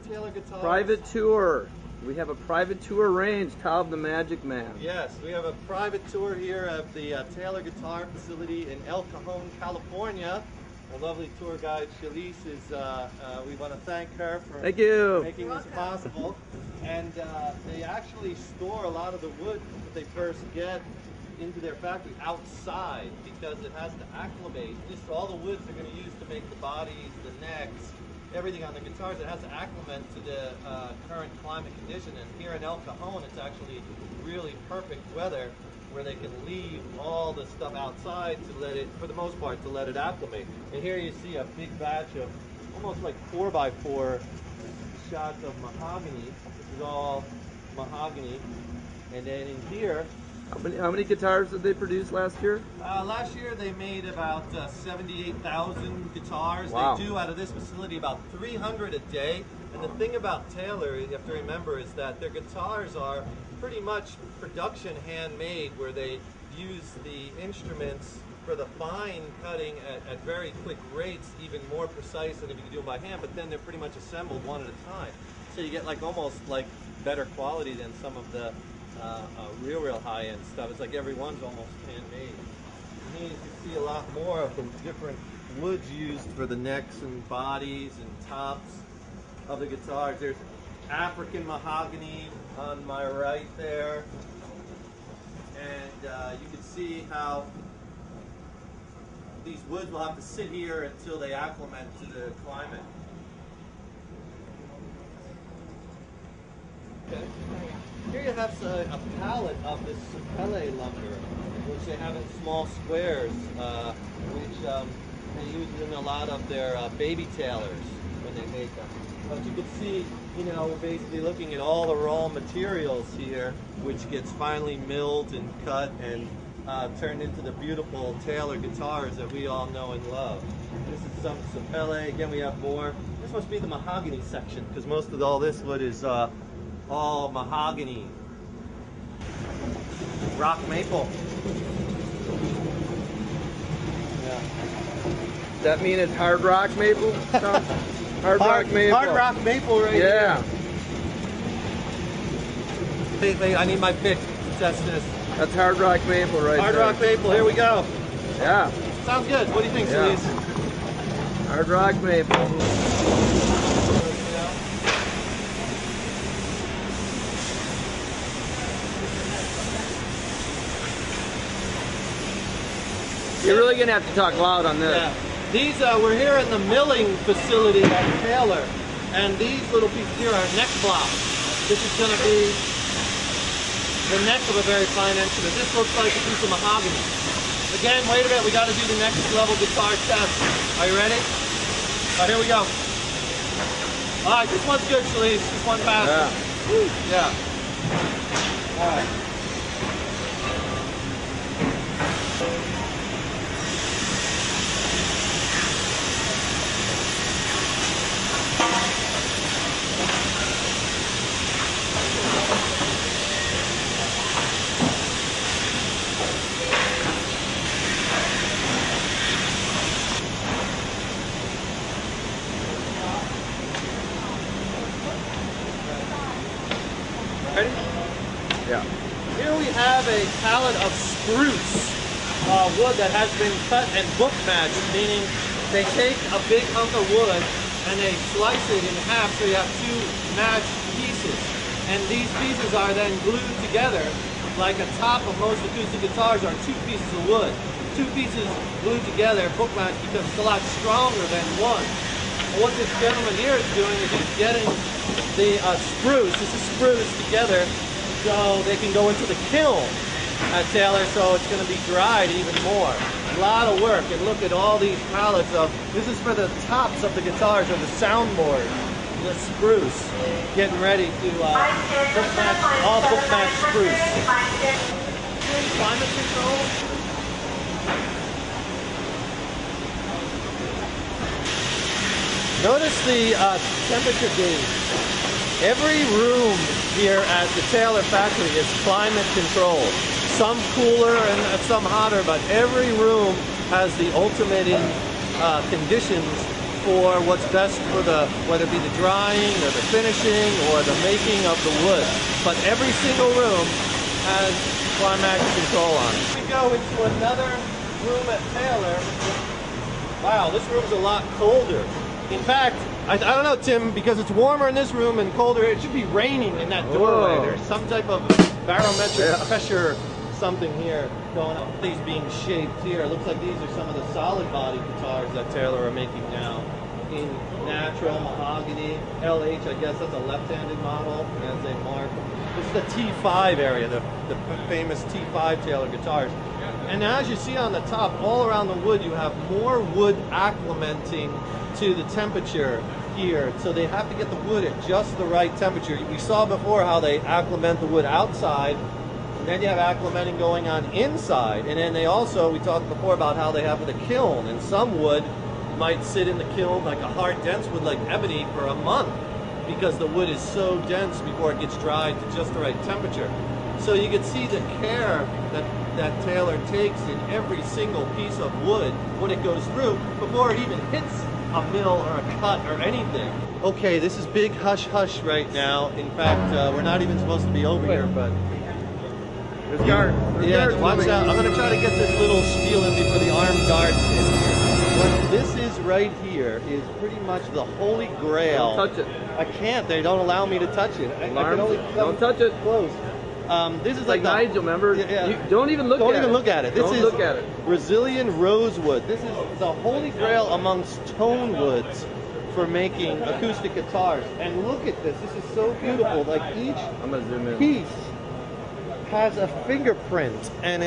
Taylor guitars. Private tour. We have a private tour range, Tom the Magic Man. Yes, we have a private tour here of the Taylor Guitar Facility in El Cajon, California. Our lovely tour guide, Shalise, we want to thank her for making this possible. And they actually store a lot of the wood that they first get into their factory outside because it has to acclimate. Just all the woods they're going to use to make the bodies, the necks, everything on the guitars, it has to acclimate to the current climate condition. And here in El Cajon, it's actually really perfect weather where they can leave all the stuff outside to let it, for the most part, to let it acclimate. And here you see a big batch of almost like 4x4 shots of mahogany. This is all mahogany. And then in here, how many guitars did they produce last year? Last year they made about 78,000 guitars. Wow. They do out of this facility about 300 a day. And the thing about Taylor, you have to remember, is that their guitars are pretty much production handmade, where they use the instruments for the fine cutting at very quick rates, even more precise than if you could do them by hand, but then they're pretty much assembled one at a time. So you get like almost like better quality than some of the real high-end stuff. It's like every one's almost handmade. And here you can see a lot more of the different woods used for the necks and bodies and tops of the guitars. There's African mahogany on my right there. And you can see how these woods will have to sit here until they acclimate to the climate. Okay. Here you have a pallet of this sapele lumber, which they have in small squares, which they use in a lot of their baby tailors when they make them. But you can see, you know, we're basically looking at all the raw materials here, which gets finely milled and cut and turned into the beautiful Taylor guitars that we all know and love. This is some sapele. Again, we have more. This must be the mahogany section, because most of all this wood is all mahogany. Rock maple. Yeah. Does that mean it's hard rock maple? Hard rock maple. Hard rock maple right here. Yeah. I need my pick to test this. That's hard rock maple right there. Hard rock maple, here we go. Yeah. Sounds good. What do you think, Shalise? Hard rock maple. You're really going to have to talk loud on this. Yeah. These, we're here in the milling facility at Taylor, and these little pieces here are neck blocks. This is going to be the neck of a very fine instrument. This looks like a piece of mahogany. Again, wait a minute, we got to do the next level guitar test. Are you ready? All right, here we go. All right, this one's good, Shalise. This one faster. Yeah. Yeah. All right. Ready? Yeah. Here we have a pallet of spruce wood that has been cut and book matched, meaning they take a big hunk of wood and they slice it in half so you have two matched pieces. And these pieces are then glued together, like a top of most acoustic guitars are two pieces of wood. Two pieces glued together, book matched, because it's a lot stronger than one. And what this gentleman here is doing is he's getting the spruce, this is spruce, together so they can go into the kiln at Taylor, so it's going to be dried even more. A lot of work, and look at all these pallets of, this is for the tops of the guitars or the soundboard. The spruce, getting ready to book match, all book match spruce. Climate control. Notice the temperature gauge. Every room here at the Taylor factory is climate controlled. Some cooler and some hotter, but every room has the ultimate in conditions for what's best for whether it be the drying or the finishing or the making of the wood. But every single room has climatic control on it. We go into another room at Taylor. Wow, this room's a lot colder. In fact, I don't know, Tim, because it's warmer in this room and colder, it should be raining in that doorway. Whoa. There's some type of barometric pressure, something here going on. These being shaped here. It looks like these are some of the solid body guitars that Taylor are making now. In natural mahogany, LH, I guess that's a left-handed model, as they mark. This is the T5 area, the famous T5 Taylor guitars. And as you see on the top, all around the wood, you have more wood acclimating to the temperature here. So they have to get the wood at just the right temperature. We saw before how they acclimate the wood outside, and then you have acclimating going on inside. And then they also, we talked before about how they have the kiln, and some wood might sit in the kiln, like a hard dense wood like ebony, for a month because the wood is so dense before it gets dried to just the right temperature. So you can see the care that Taylor takes in every single piece of wood when it goes through before it even hits a mill or a cut or anything. Okay, this is big hush hush right now. In fact, we're not even supposed to be over here, but There's guard. yeah, watch out. I'm gonna try to get this little spiel in before the armed guards in here. What this is right here is pretty much the holy grail. Don't touch it. I can't. They don't allow me to touch it. I can only Don't touch it. close. This is Like Nigel, remember? Yeah. You don't even look at it. Don't even look at it. This Don't is look at it. Brazilian rosewood. This is the holy grail amongst tone woods for making acoustic guitars. And look at this. This is so beautiful. Like each I'm gonna zoom in. piece has a fingerprint, and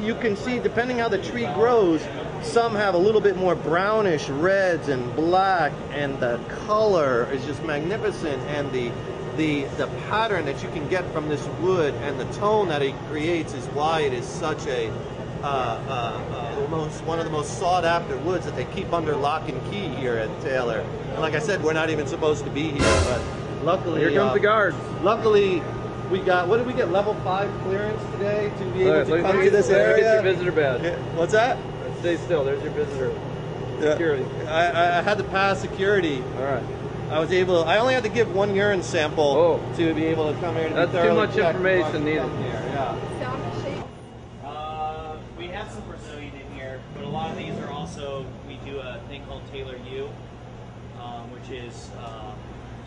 you can see, depending how the tree grows, some have a little bit more brownish reds and black, and the color is just magnificent, and the pattern that you can get from this wood and the tone that it creates is why it is such a one of the most sought after woods that they keep under lock and key here at Taylor. And like I said, we're not even supposed to be here, but luckily Here comes the guards. Luckily, we got, what did we get, level 5 clearance today to be able to come to this Let me area? get your visitor badge. Yeah. What's that? Stay still. There's your visitor. Yeah. Security. I had to pass security. All right. I only had to give 1 urine sample to be able to come here. To That's be too thoroughly much checked information before I needed. come here. Yeah. We have some Brazilian in here, but a lot of these are also, we do a thing called Taylor U, which is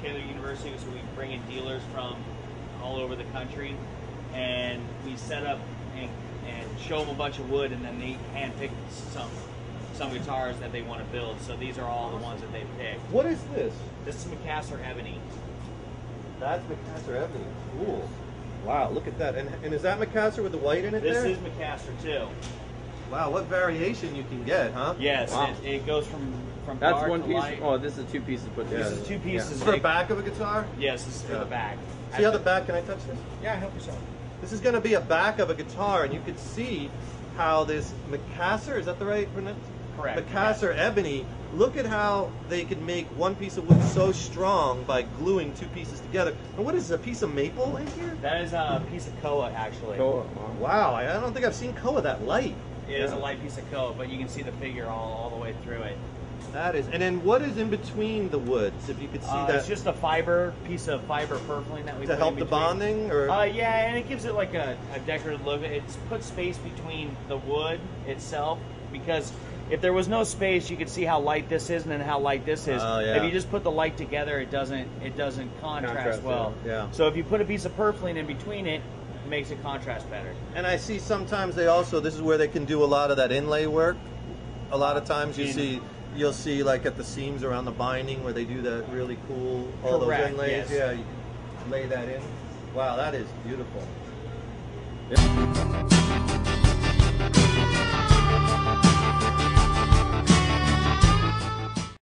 Taylor University, so we bring in dealers from all over the country, and we set up and show them a bunch of wood, and then they handpick some guitars that they want to build. So these are all the ones that they picked. What is this? This is Macassar Ebony. That's Macassar Ebony. Cool. Wow, look at that. And is that Macassar with the white in it This there? is Macassar too. Wow, what variation you can get, huh? Yes, Wow. it goes from That's dark one to piece. light. Oh, this is 2 pieces put together. This is 2 pieces. This is for the back of a guitar? Yes, this is for the back. See how the back, can I touch this? Yeah, help yourself. This is going to be a back of a guitar, and you can see how this Macassar, is that the right pronunciation? Correct. Macassar Ebony, look at how they can make one piece of wood so strong by gluing 2 pieces together. And what is a piece of maple in here? That is a piece of koa, actually. Koa. Wow, I don't think I've seen koa that light. It is a light piece of koa, but you can see the figure all the way through it. That is, and then what is in between the woods? If you could see that, It's just a piece of fiber purfling that we to put help in the between. bonding, or Yeah, and it gives it like a decorative look. It's put space between the wood itself, because if there was no space, you could see how light this is and then how light this is. Oh, yeah. If you just put the light together, it doesn't contrast well. yeah. So if you put a piece of purfling in between it, it makes it contrast better. And I see sometimes they also, this is where they can do a lot of that inlay work. A lot of times you'll see like at the seams around the binding where they do that really cool, all Correct, those inlays. yes. Yeah, you can lay that in. Wow, that is beautiful. Yep.